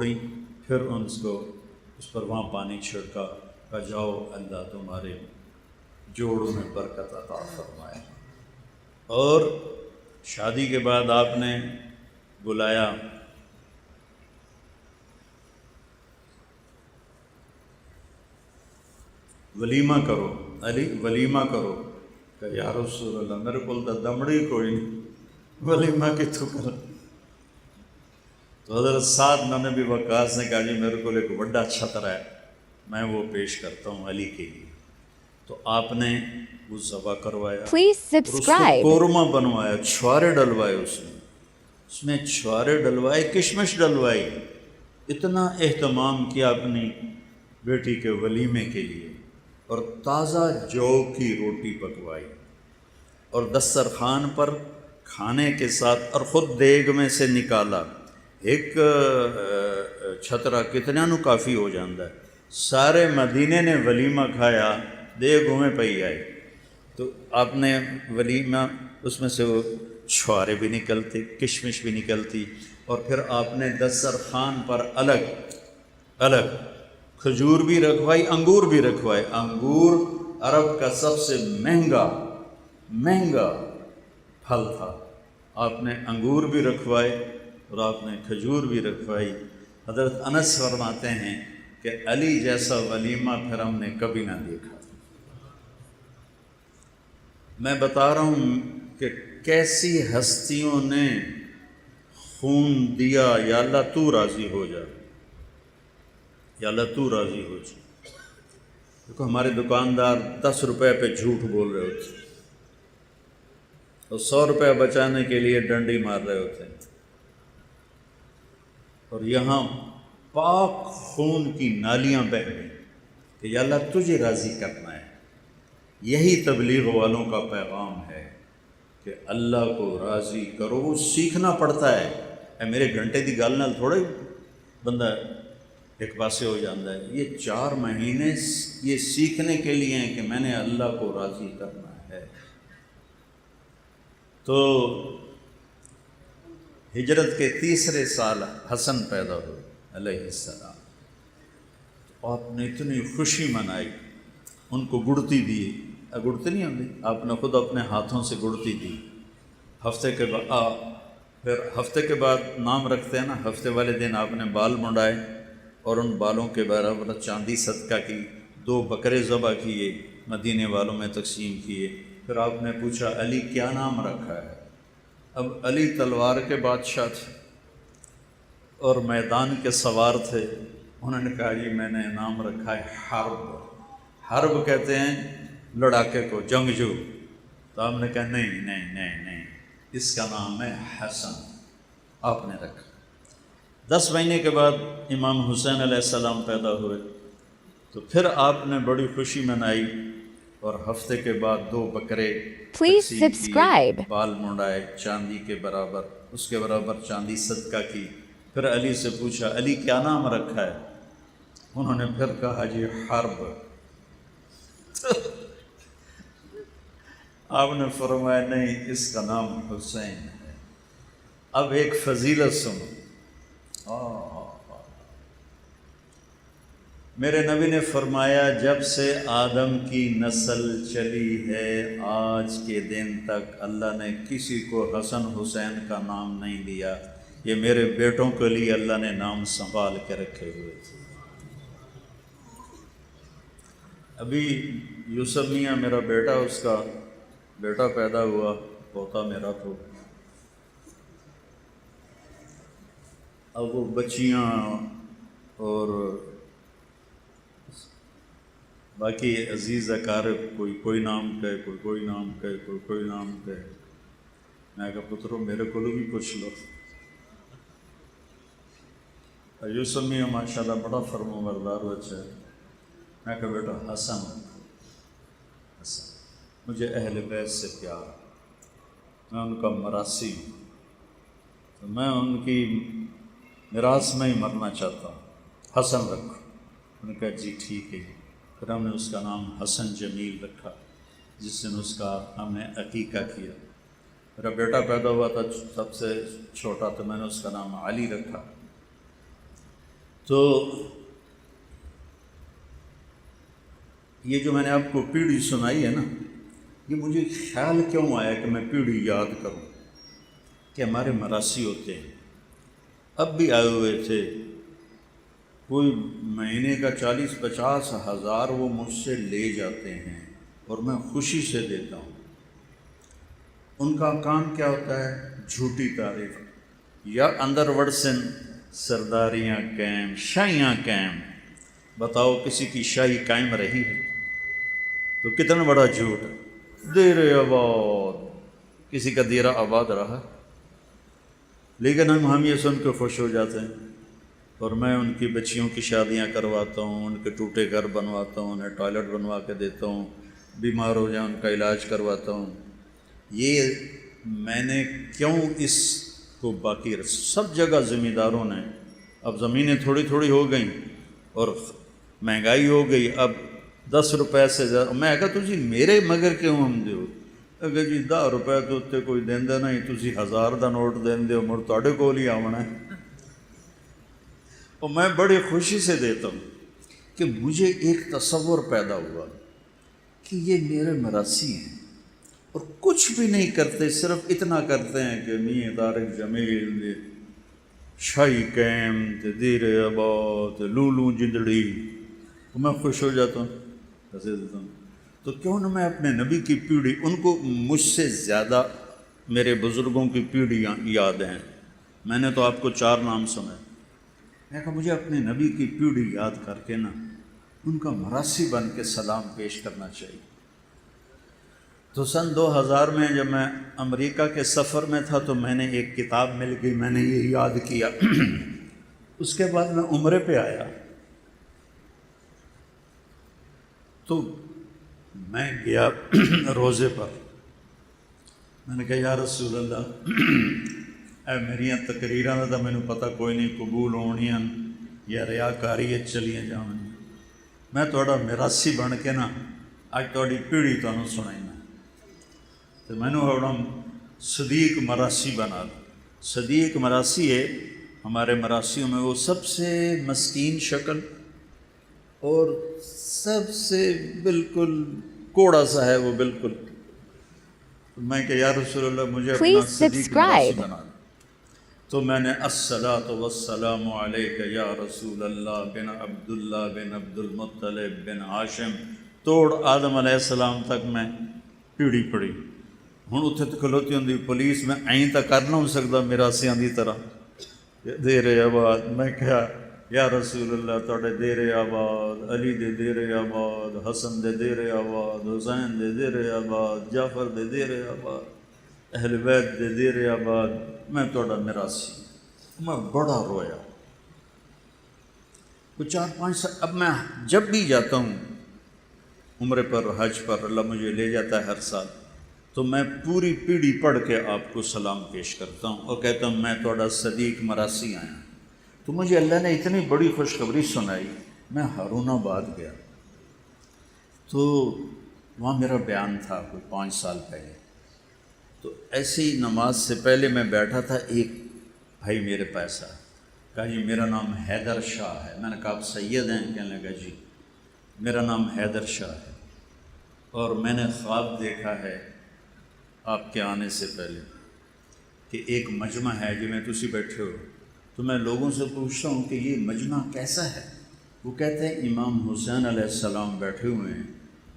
توڑی، پھر اس پر وہاں پانی چھڑکا، کہا جاؤ اللہ تمہارے جوڑوں میں برکت عطا فرمائے۔ اور شادی کے بعد آپ نے بلایا، ولیمہ کرو علی، ولیمہ کرو۔ کہ یا رسول اللہ میرے کو تو دمڑی کوئی نہیں، ولیمہ کتوں کر۔ تو حضرت سعد بن نبی وقاص نے کہا جی میرے کو ایک بڑا چھتر ہے، میں وہ پیش کرتا ہوں علی کے لیے۔ تو آپ نے وہ ذبح کروایا اور اس کو قورمہ بنوایا، چھوارے ڈلوائے، اس میں چھوارے ڈلوائے، کشمش ڈلوائی، اتنا اہتمام کیا اپنی بیٹی کے ولیمے کے لیے، اور تازہ جو کی روٹی پکوائی، اور دسترخوان پر کھانے کے ساتھ، اور خود دیگ میں سے نکالا۔ ایک چھترا کتنا نو کافی ہو جاندہ ہے، سارے مدینے نے ولیمہ کھایا، دیگ میں پئی آئی۔ تو آپ نے ولیمہ، اس میں سے وہ چھوارے بھی نکلتے، کشمش بھی نکلتی، اور پھر آپ نے دسترخوان پر الگ الگ کھجور بھی رکھوائی، انگور بھی رکھوائے۔ انگور عرب کا سب سے مہنگا پھل تھا، آپ نے انگور بھی رکھوائے اور آپ نے کھجور بھی رکھوائی۔ حضرت انس فرماتے ہیں کہ علی جیسا ولیمہ پھر ہم نے کبھی نہ دیکھا۔ میں بتا رہا ہوں کہ کیسی ہستیوں نے خون دیا، یا اللہ تو راضی ہو جا، یا اللہ تو راضی ہو جا۔ دیکھو ہمارے دکاندار 10 روپے پہ جھوٹ بول رہے ہوتے اور 100 روپے بچانے کے لیے ڈنڈی مار رہے ہوتے ہیں، اور یہاں پاک خون کی نالیاں بہہ گئیں کہ یا اللہ تجھے راضی کرنا ہے۔ یہی تبلیغ والوں کا پیغام ہے کہ اللہ کو راضی کرو۔ وہ سیکھنا پڑتا ہے، اے میرے گھنٹے دی گل نال تھوڑے بندہ ایک پاسے ہو جاتا ہے۔ یہ 4 مہینے یہ سیکھنے کے لیے ہیں کہ میں نے اللہ کو راضی کرنا ہے۔ تو ہجرت کے 3 سال حسن پیدا ہوئے علیہ السلام، تو آپ نے اتنی خوشی منائی، ان کو گڑتی دی، گڑتی نہیں ہوتی، آپ نے خود اپنے ہاتھوں سے گڑتی دی۔ پھر ہفتے کے بعد نام رکھتے ہیں نا، ہفتے والے دن آپ نے بال منڈائے اور ان بالوں کے برابر چاندی صدقہ کی، 2 بکرے ذبح کیے، مدینے والوں میں تقسیم کیے۔ پھر آپ نے پوچھا علی کیا نام رکھا ہے؟ اب علی تلوار کے بادشاہ تھے اور میدان کے سوار تھے، انہوں نے کہا جی میں نے نام رکھا ہے حرب۔ حرب کہتے ہیں لڑاکے کو، جنگجو۔ تو آپ نے کہا نہیں نہیں نہیں نہیں، اس کا نام ہے حسن، آپ نے رکھا۔ 10 مہینے کے بعد امام حسین علیہ السلام پیدا ہوئے، تو پھر آپ نے بڑی خوشی منائی اور ہفتے کے بعد 2 بکرے تقسیم کیے، بال منڈائے چاندی کے برابر، اس کے برابر چاندی صدقہ کی۔ پھر علی سے پوچھا علی کیا نام رکھا ہے؟ انہوں نے پھر کہا جی حرب۔ آپ نے فرمایا نہیں، اس کا نام حسین ہے۔ اب ایک فضیلت سنو، میرے نبی نے فرمایا جب سے آدم کی نسل چلی ہے آج کے دن تک اللہ نے کسی کو حسن حسین کا نام نہیں دیا، یہ میرے بیٹوں کے لیے اللہ نے نام سنبھال کے رکھے ہوئے تھے۔ ابھی یوسف میاں میرا بیٹا، اس کا بیٹا پیدا ہوا، پوتا میرا تو، اب وہ بچیاں اور باقی عزیز اقارب کوئی نام کہے، کوئی نام کہے، کوئی نام کہے۔ میں کہا پترو میرے کو بھی پوچھ لو۔ یوسف میاں ماشاءاللہ بڑا فرما بردار بچہ ہے۔ میں کہا بیٹا حسن، حسن، مجھے اہل بیت سے پیار، میں ان کا مراثی ہوں، تو میں ان کی میراث میں ہی مرنا چاہتا ہوں، حسن رکھو۔ انہوں نے کہا جی ٹھیک ہے۔ پھر ہم نے اس کا نام حسن جمیل رکھا، جس دن اس کا ہم نے عقیقہ کیا۔ میرا بیٹا پیدا ہوا تھا سب سے چھوٹا، تو میں نے اس کا نام علی رکھا۔ تو یہ جو میں نے آپ کو پیڑھی سنائی ہے نا، یہ مجھے خیال کیوں آیا کہ میں پیڑھی یاد کروں کہ ہمارے مراسی ہوتے ہیں، اب بھی آئے ہوئے تھے، کوئی مہینے کا 40-50 ہزار وہ مجھ سے لے جاتے ہیں اور میں خوشی سے دیتا ہوں۔ ان کا کام کیا ہوتا ہے؟ جھوٹی تعریف، یا اندر وڑسن سرداریاں قائم، شاہیاں قائم۔ بتاؤ کسی کی شاہی قائم رہی ہے تو کتنا بڑا جھوٹ ہے۔ دیر آباد، کسی کا دیرہ آباد رہا، لیکن ہم یہ سن کے خوش ہو جاتے ہیں، اور میں ان کی بچیوں کی شادیاں کرواتا ہوں، ان کے ٹوٹے گھر بنواتا ہوں، انہیں ٹوائلٹ بنوا کے دیتا ہوں، بیمار ہو جائیں ان کا علاج کرواتا ہوں۔ یہ میں نے کیوں اس کو باقی سب جگہ زمینداروں نے، اب زمینیں تھوڑی تھوڑی ہو گئیں اور مہنگائی ہو گئی، اب 10 روپے سے زیادہ، میں کہا تجھی میرے مگر کیوں ہم دیو، اگر جی 10 روپے تو اتنے کوئی دیندہ نہیں، تسی 1000 دا نوٹ دیندے ہو، مڑ تواڈے کول ہی آونا ہے۔ اور میں بڑی خوشی سے دیتا ہوں کہ مجھے ایک تصور پیدا ہوا کہ یہ میرے مراسی ہیں اور کچھ بھی نہیں کرتے، صرف اتنا کرتے ہیں کہ میاں طارق جمیل شاہی قائم دیر آباد لولو جندڑی، میں خوش ہو جاتا ہوں، پیسے دیتا ہوں۔ تو کیوں نہ میں اپنے نبی کی پیڑھی، ان کو مجھ سے زیادہ میرے بزرگوں کی پیڑھیاں یاد ہیں، میں نے تو آپ کو 4 نام سنے، میں کہا مجھے اپنے نبی کی پیڑھی یاد کر کے نا ان کا مراسی بن کے سلام پیش کرنا چاہیے۔ تو سن 2000 میں جب میں امریکہ کے سفر میں تھا تو میں نے ایک کتاب مل گئی، میں نے یہ یاد کیا۔ اس کے بعد میں عمرے پہ آیا تو میں گیا روزے پر، میں نے کہا یا رسول اللہ، اے میریاں تقریراں دا مینوں پتہ کوئی نہیں قبول ہونیاں یا ریاکاری چلیاں جاون، میں تہاڈا میراسی بن کے نا اج تہاڈی پیڑھی تانوں سنائینا، تو مینوں ہونا صدیق مراسی بنا دو۔ صدیق مراسی ہے ہمارے مراسیوں میں وہ سب سے مسکین شکل اور سب سے بالکل کوڑا سا ہے وہ بالکل، میں کہ یا رسول اللہ مجھے اپنا صدیق مراسی بنا دو۔ تو میں نے الصلاۃ والسلام علیک یا رسول اللہ بن عبداللہ بن عبد المطلب بن ہاشم توڑ آدم علیہ السلام تک میں پیڑھی پڑھی۔ ہوں اتنے تو کھلوتی ہوں پولیس، میں این تو کر نہ ہو سکتا میراسیاں دی طرح دیر آباد، میں کہا یا رسول اللہ تواڈے دیر آباد، علی دے دیر آباد، حسن دے دیر آباد، حسین دے دیر آباد، جعفر دے دیر آباد، اہل بیت دے دیر آباد، میں تواڈا میراسی۔ میں بڑا رویا، وہ 4-5 سال۔ اب میں جب بھی جاتا ہوں عمرے پر حج پر، اللہ مجھے لے جاتا ہے ہر سال، تو میں پوری پیڑھی پڑھ کے آپ کو سلام پیش کرتا ہوں اور کہتا ہوں میں تواڈا صدیق مراسی آیا۔ تو مجھے اللہ نے اتنی بڑی خوشخبری سنائی، میں ہارون آباد گیا تو وہاں میرا بیان تھا کوئی 5 سال پہلے، تو ایسی نماز سے پہلے میں بیٹھا تھا، ایک بھائی میرے پاس آیا، کہا جی میرا نام حیدر شاہ ہے۔ میں نے کہا آپ سید ہیں؟ کہنے لگا جی میرا نام حیدر شاہ ہے، اور میں نے خواب دیکھا ہے آپ کے آنے سے پہلے کہ ایک مجمع ہے جی میں تسی بیٹھے ہو، تو میں لوگوں سے پوچھتا ہوں کہ یہ مجمع کیسا ہے؟ وہ کہتے ہیں امام حسین علیہ السلام بیٹھے ہوئے ہیں،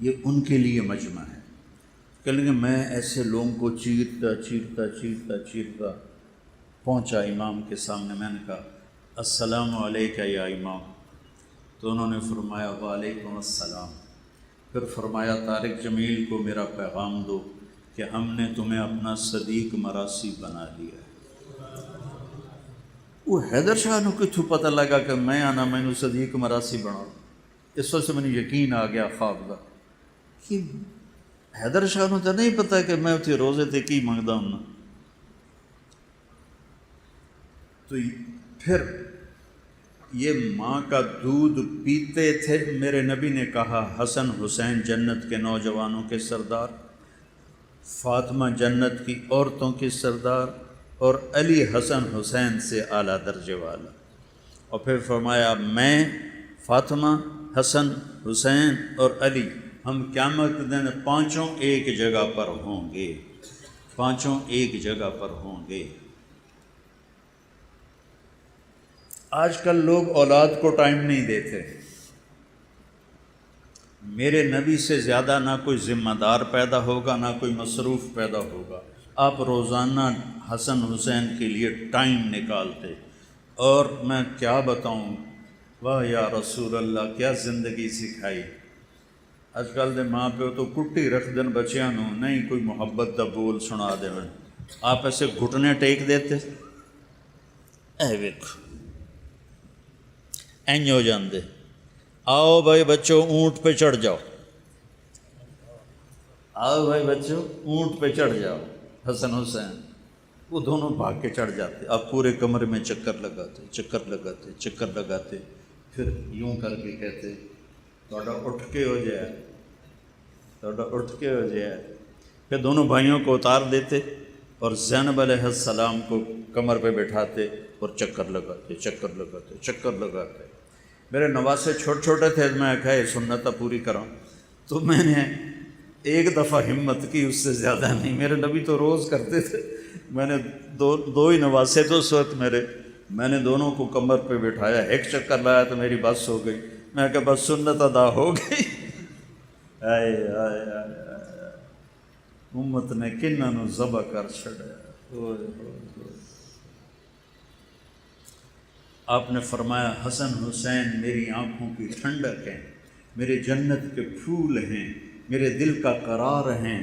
یہ ان کے لیے مجمع ہے۔ کہنے لگے میں ایسے لوگوں کو چیرتا پہنچا امام کے سامنے، میں نے کہا السلام علیکہ یا امام، تو انہوں نے فرمایا وعلیکم السلام۔ پھر فرمایا طارق جمیل کو میرا پیغام دو کہ ہم نے تمہیں اپنا صدیق مراسی بنا لیا۔ وہ حیدر شاہ نو کتھوں پتہ لگا کہ میں آنا مینوں صدیق مراسی بنا، اس وجہ سے مجھے یقین آ گیا خواب کا کہ حیدر شاہ نو تو نہیں پتہ کہ میں اتنے روزے تے کی منگدا ہوں۔ تو پھر یہ ماں کا دودھ پیتے تھے، میرے نبی نے کہا حسن حسین جنت کے نوجوانوں کے سردار، فاطمہ جنت کی عورتوں کے سردار، اور علی حسن حسین سے اعلیٰ درجے والا۔ اور پھر فرمایا میں، فاطمہ، حسن، حسین اور علی، ہم قیامت کے دن پانچوں ایک جگہ پر ہوں گے، پانچوں ایک جگہ پر ہوں گے۔ آج کل لوگ اولاد کو ٹائم نہیں دیتے۔ میرے نبی سے زیادہ نہ کوئی ذمہ دار پیدا ہوگا، نہ کوئی مصروف پیدا ہوگا۔ آپ روزانہ حسن حسین کے لیے ٹائم نکالتے، اور میں کیا بتاؤں، واہ یا رسول اللہ، کیا زندگی سکھائی۔ اج کل دے ماں پیو تو کٹی رکھ دن بچیاں نو، نہیں کوئی محبت دا بول سنا دے۔ آپ ایسے گھٹنے ٹیک دیتے، اے ویکھو این ہو جاندے، آؤ بھائی بچوں اونٹ پہ چڑھ جاؤ، آؤ بھائی بچوں اونٹ پہ چڑھ جاؤ۔ حسن حسین وہ دونوں بھاگ کے چڑھ جاتے، آپ پورے کمرے میں چکر لگاتے، چکر لگاتے، چکر لگاتے، پھر یوں کر کے کہتے تھوڑا اٹھ کے ہو جائے، تھوڑا اٹھ کے ہو جائے۔ پھر دونوں بھائیوں کو اتار دیتے اور زینب علیہ السلام کو کمر پہ بٹھاتے اور چکر لگاتے، چکر لگاتے، چکر لگاتے۔ میرے نواسے چھوٹے چھوٹے تھے، میں کہا یہ سنت پوری کراؤں، تو میں نے ایک دفعہ ہمت کی، اس سے زیادہ نہیں۔ میرے نبی تو روز کرتے تھے، میں نے دو ہی نواسے تو اس وقت میرے، میں نے دونوں کو کمر پہ بٹھایا، ایک چکر لایا تو میری بس ہو گئی۔ میں کہا بس سنت ادا ہو گئی۔ آئے آئے آئے، امت نے کنہ نو ذبح کر چھڑیا۔ آپ نے فرمایا حسن حسین میری آنکھوں کی ٹھنڈک ہیں، میرے جنت کے پھول ہیں، میرے دل کا قرار ہیں۔